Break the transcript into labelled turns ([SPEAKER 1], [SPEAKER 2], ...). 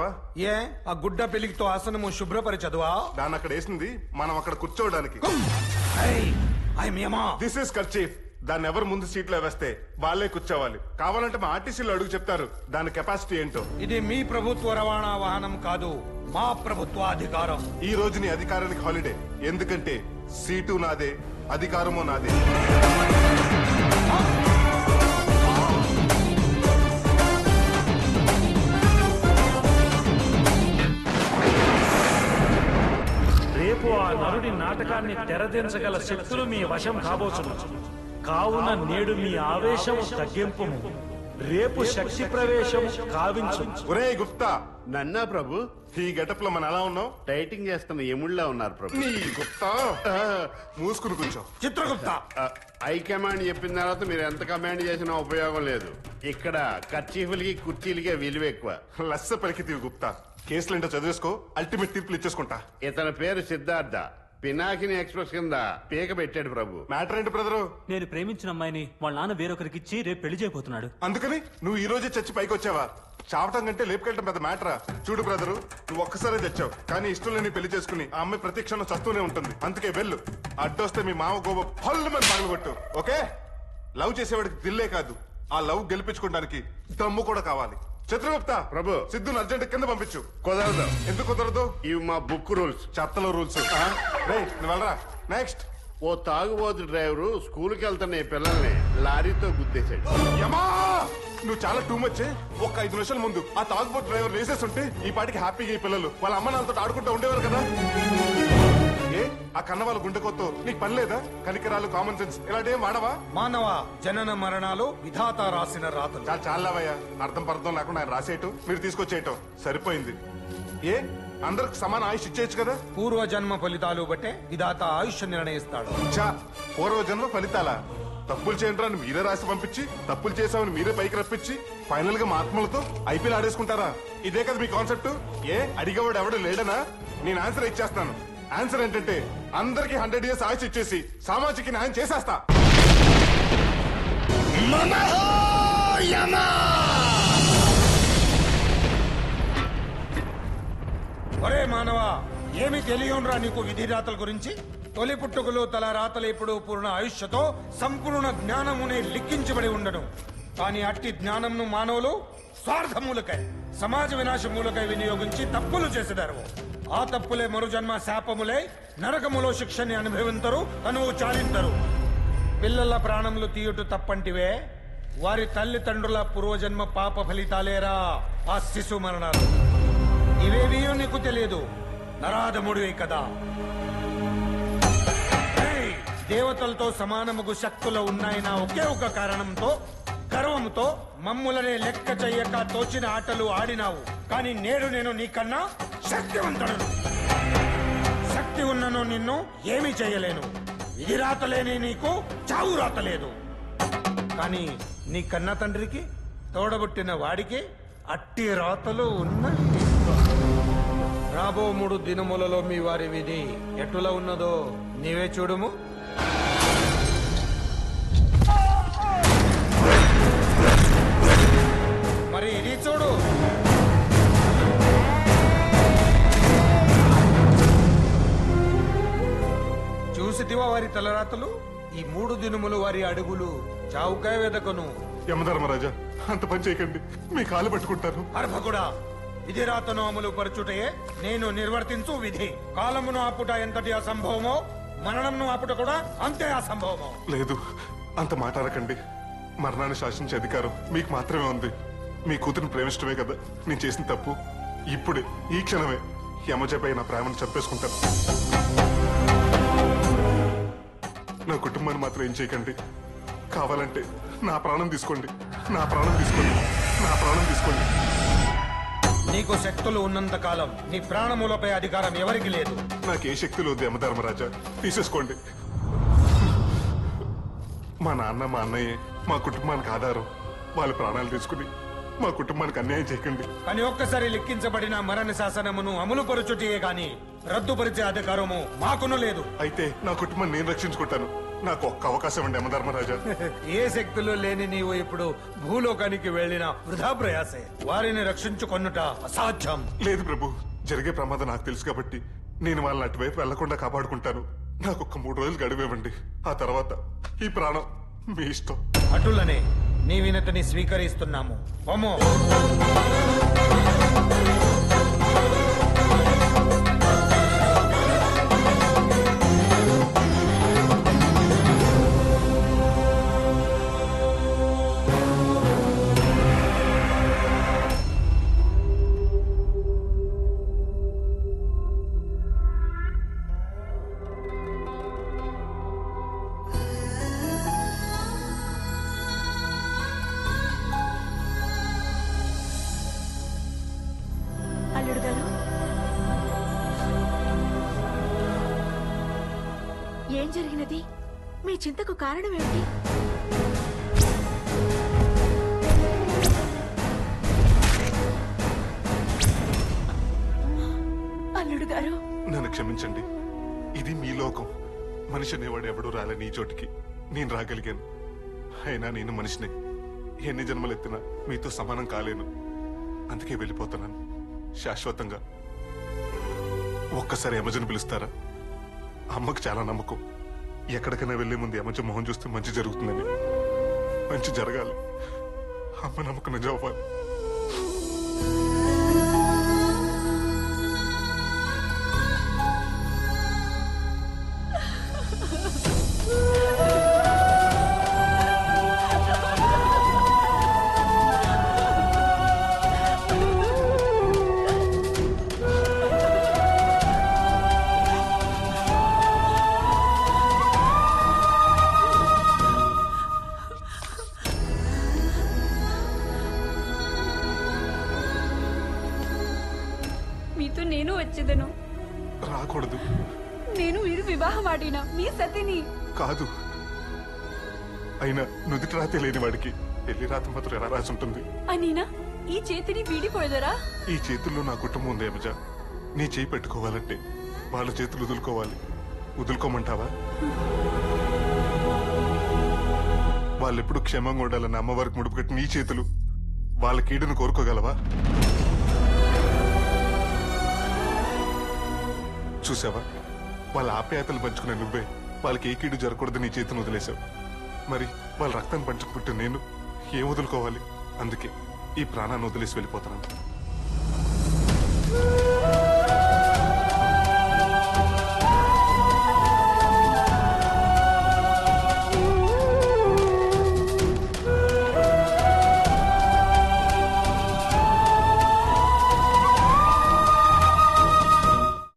[SPEAKER 1] చూసావా?
[SPEAKER 2] ఏ ఆ గుడ్డ పెళ్లితో ఆసనము శుభ్రపరచదువా?
[SPEAKER 1] దాన్ని అక్కడ వేసింది మనం అక్కడ కూర్చోవడానికి. This is kerchief. దాన్ని ఎవరు ముందు సీట్లో వేస్తే వాళ్ళే కూర్చోవాలి. కావాలంటే మా ఆర్టీసీలో అడుగు చెప్తారు దాని కెపాసిటీ ఏంటో.
[SPEAKER 2] ఇది మీ ప్రభుత్వ రవాణా వాహనం కాదు, మా ప్రభుత్వ అధికారం.
[SPEAKER 1] ఈ రోజు నీ అధికారానికి హాలిడే. ఎందుకంటే సీటు నాదే, అధికారము నాదే.
[SPEAKER 3] రేపు ఆ నరుడి నాటకాన్ని తెరదించగల శక్తులు మీ వశం కాబోచును. కావున నేడు మీ ఆవేశం తగ్గింపుము, రేపు శక్తి ప్రవేశం కావించు.
[SPEAKER 1] ఒరే గుప్తా,
[SPEAKER 4] నన్నా ప్రభు?
[SPEAKER 1] ఈ గెటప్ లో మనం ఎలా ఉన్నాం?
[SPEAKER 4] డైటింగ్ చేస్తున్న ఎముళ్ళ ఉన్నారు ప్రభు.
[SPEAKER 1] నీ గుప్తా మూసుకుని కూర్చో.
[SPEAKER 2] చిత్రగుప్త,
[SPEAKER 4] హైకమాండ్ చెప్పిన తర్వాత మీరు ఎంత కమాండ్ చేసినా ఉపయోగం లేదు. ఇక్కడ కర్చీఫులకి కుర్చీలకే విలువ ఎక్కువ.
[SPEAKER 1] లస్స పలికితీవి గుప్తా. కేసులేంటో చదివేసుకో, అల్టిమేట్ తీర్పులు ఇచ్చేసుకుంటా.
[SPEAKER 4] ఇతని పేరు సిద్ధార్థ. పినాకిని ఎక్స్ప్రెస్ కింద పీక పెట్టాడు ప్రభు.
[SPEAKER 1] మ్యాటర్ ఏంటి బ్రదరు?
[SPEAKER 5] నేను ప్రేమించిన అమ్మాయిని వాళ్ళ నాన్న వేరొకరికి ఇచ్చి రేపు పెళ్లి చేయబోతున్నాడు.
[SPEAKER 1] అందుకని నువ్వు ఈ రోజే చచ్చి పైకి వచ్చావా? చావటం కంటే లేపుకెళ్ళటం పెద్ద మ్యాటరా? చూడు బ్రదరు, నువ్వు ఒక్కసారే తెచ్చావు, కానీ ఇష్టం లేని పెళ్లి చేసుకుని ఆ అమ్మాయి ప్రతి క్షణం చస్తూనే ఉంటుంది. అందుకే వెళ్ళు. అడ్డొస్తే మీ మామ గోబ పళ్ళు మీద పగలగొట్టు. ఓకే? లవ్ చేసేవాడికి దిల్లే కాదు, ఆ లవ్ గెలిపించుకోవడానికి దమ్ము కూడా కావాలి. చిత్రగుప్త
[SPEAKER 4] ప్రభు,
[SPEAKER 1] సిద్ధుని అర్జెంట్ కింద పంపించు.
[SPEAKER 4] కుదరదు.
[SPEAKER 1] ఎందుకు కుదరదు?
[SPEAKER 4] ఇవి మా బుక్ రూల్స్,
[SPEAKER 1] చెత్తలో రూల్స్. నువ్వు వెళ్ళరా. నెక్స్ట్.
[SPEAKER 4] ఓ తాగుబోతు డ్రైవరు స్కూల్కి వెళ్తున్న ఈ పిల్లల్ని లారీతో గుద్దేశాడు.
[SPEAKER 1] యమా, నువ్వు చాలా టూ మచ్. ఒక్క 5 నిమిషాల ముందు ఆ తాగుబోతు డ్రైవర్ వేసేస్తుంటే ఈ పాటికి హ్యాపీగా ఈ పిల్లలు వాళ్ళ అమ్మ నాన్నతో ఆడుకుంటూ ఉండేవారు కదా. ఏ ఆ కన్న వాళ్ళ గుండెకొత్తో నీకు పని లేదా? కనికరాలు, కామన్ సెన్స్ ఇలాంటివేం వాడవా?
[SPEAKER 2] మానవ జనన మరణాలు విధాత రాసిన రాతలు.
[SPEAKER 1] చాలా చాలావయ్యా, అర్థం పర్థం లేకుండా ఆయన రాసేయటం, మీరు తీసుకొచ్చేయటం సరిపోయింది. ఏ అందరికి సమాన ఆయుష్ ఇచ్చేయచ్చు కదా?
[SPEAKER 2] పూర్వ జన్మ ఫలితాలు బట్టే విధాత ఆయుష్ నిర్ణయిస్తాడు.
[SPEAKER 1] చా, పూర్వజన్మ ఫలితాలా? తప్పులు చేయండి అని మీరే రాసి పంపించి, తప్పులు చేసామని మీరే పైకి రప్పించి, ఫైనల్ గా మా ఆత్మలతో ఐపీఎల్ ఆడేసుకుంటారా? ఇదే కదా మీ కాన్సెప్ట్? ఏ అడిగేవాడు ఎవడు లేడనా? నేను ఆన్సర్ ఇచ్చేస్తాను. ఆన్సర్ ఏంటంటే అందరికి 100 years ఆయుష్ ఇచ్చేసి సామాజిక న్యాయం చేసేస్తా.
[SPEAKER 2] ఒరే మానవ, ఏమి తెలియనురా నీకు విధి రాతల గురించి? తొలి పుట్టుకలు తల రాతలు ఇప్పుడు పూర్ణ ఆయుష్తో సంపూర్ణ జ్ఞానమునే లిఖించబడి ఉండను. కానీ అట్టి జ్ఞానంను మానవులు స్వార్థములకై, సమాజ వినాశములకై వినియోగించి తప్పులు చేసేదారు. ఆ తప్పులే మరుజన్మ శాపములై నరకములో శిక్షని అనుభవించరు, తనువు చాలింతరు. పిల్లల ప్రాణములు తీయుట తప్పంటివే వారి తల్లిదండ్రుల పూర్వజన్మ పాప ఫలితాలేరా ఆ శిశు మరణాలు. ఇవేవీ నీకు తెలియదు, నరాధముడివే కదా. దేవతలతో సమానముగు శక్తులు ఉన్నాయన్న ఒకే ఒక కారణంతో, గర్వంతో మమ్ములనే లెక్క చెయ్యక తోచిన ఆటలు ఆడినావు. కానీ నేడు నేను నీకన్నా శక్తివంతుడను. శక్తి ఉన్నను నిన్ను ఏమీ చేయలేను. ఇది రాతలేని నీకు చావు రాతలేదు. కానీ నీ కన్న తండ్రికి, తోడబుట్టిన వాడికి అట్టి రాతలు ఉన్నాయి. రాబో 3 దినములలో మీ వారి విధి ఎటులా ఉన్నదో నీవే చూడుము. మరి ఇది చూడు. చూసితివా వారి తలరాతలు? ఈ 3 దినములు వారి అడుగులు చావుకాయ వెదకను.
[SPEAKER 1] యమధర్మరాజా, అంత పని చేయకండి, మీ కాలు పట్టుకుంటారు.
[SPEAKER 2] అర్భకుడా, విధి రాతను అమలు పరచుటే నేను నిర్వర్తించు విధి. కాలమును ఆపుట ఎంతటి అసంభవమో, మరణంను ఆపుట కూడా అంతే అసంభవమో.
[SPEAKER 1] లేదు, అంత మాట అనకండి. మరణాన్ని శాసించే అధికారం మీకు మాత్రమే ఉంది. మీ కూతురుని ప్రేమిష్టమే కదా నేను చేసిన తప్పు. ఇప్పుడే, ఈ క్షణమే యమజపై నా ప్రేమను చంపేసుకుంటాను. నా కుటుంబాన్ని మాత్రం ఏం చేయకండి. కావాలంటే నా ప్రాణం తీసుకోండి, నా ప్రాణం తీసుకోండి, నా ప్రాణం తీసుకోండి.
[SPEAKER 2] నీకు శక్తులు ఉన్నంత కాలం నీ ప్రాణములపై అధికారం ఎవరికి లేదు.
[SPEAKER 1] నాకే శక్తులు వద్దు యమధర్మరాజా, తీసేసుకోండి. మా నాన్న, మా అన్నయ్య మా కుటుంబానికి ఆధారం. వాళ్ళ ప్రాణాలు తీసుకుని మా కుటుంబానికి అన్యాయం చేయకండి.
[SPEAKER 2] కానీ ఒక్కసారి లెక్కించబడిన మరణ శాసనమును అమలు పరచుటే గాని రద్దుపరిచే అధికారము మాకును లేదు.
[SPEAKER 1] అయితే నా కుటుంబాన్ని నేను రక్షించుకుంటాను. నాకు ఒక్క అవకాశం అండి యమధర్మరాజా.
[SPEAKER 2] ఏ శక్తులు లేని నీవు ఇప్పుడు భూలోకానికి వెళ్ళిన వృధా ప్రయాసే. వారిని రక్షించుకొనుట అసాధ్యం.
[SPEAKER 1] లేదు ప్రభు, జరిగే ప్రమాదం నాకు తెలుసు కాబట్టి నేను వాళ్ళని అటువైపు వెళ్లకుండా కాపాడుకుంటాను. నాకు ఒక్క 3 రోజులు గడివేవండి. ఆ తర్వాత ఈ ప్రాణం మీ ఇష్టం.
[SPEAKER 2] అటులనే నీ వినతిని స్వీకరిస్తున్నాము. పొమ్మో.
[SPEAKER 6] అల్లుడు గారు, ఏం జరిగినది? మీ చింతకు కారణం ఏమిటి? అల్లుడు గారు,
[SPEAKER 1] నన్ను క్షమించండి. ఇది మీ లోకం. మనిషి అనేవాడు ఎవడూ రాలేని ఈ చోటికి నేను రాగలిగాను. అయినా నేను మనిషిని. ఎన్ని జన్మలెత్తినా మీతో సమానం కాలేను. అందుకే వెళ్ళిపోతున్నాను శాశ్వతంగా. ఒక్కసారి యమజను పిలుస్తారా? అమ్మకు చాలా నమ్మకం. ఎక్కడికైనా వెళ్లే ముందు యమజ మొహం చూస్తే మంచి జరుగుతుందని. మంచి జరగాలి. అమ్మ నమ్మకం నిజం అవ్వాలి.
[SPEAKER 7] మీతో నేను వచ్చేదను.
[SPEAKER 1] రాకూడదు.
[SPEAKER 7] నేను మీరు వివాహం ఆడిన మీ సతిని
[SPEAKER 1] కాదు. అయినా నుదుటి రాతే లేని వాడికి పెళ్లి రాత మాత్రం ఎలా రాసి ఉంటుంది?
[SPEAKER 7] అనినా ఈ చేతిని వీడిపోయేదరా?
[SPEAKER 1] ఈ చేతుల్లో నా కుటుంబం ఉంది యమజ. నీ చేయి పెట్టుకోవాలంటే వాళ్ళ చేతులు వదులుకోవాలి. వదులుకోమంటావా? వాళ్ళెప్పుడు క్షేమంగా ఉండాలని అమ్మవారికి ముడుపు కట్టి నీ చేతులు వాళ్ళ కీడును కోరుకోగలవా? చూసావా, వాళ్ళ ఆప్యాయతలు పంచుకునే నువ్వే వాళ్ళకి ఏ కీడు జరగకూడదు నీ చేతిని వదిలేశావు. మరి వాళ్ళ రక్తాన్ని పంచుకుంటే నేను ఏం వదులుకోవాలి? అందుకే ఈ ప్రాణాన్ని వదిలేసి వెళ్ళిపోతున్నాను.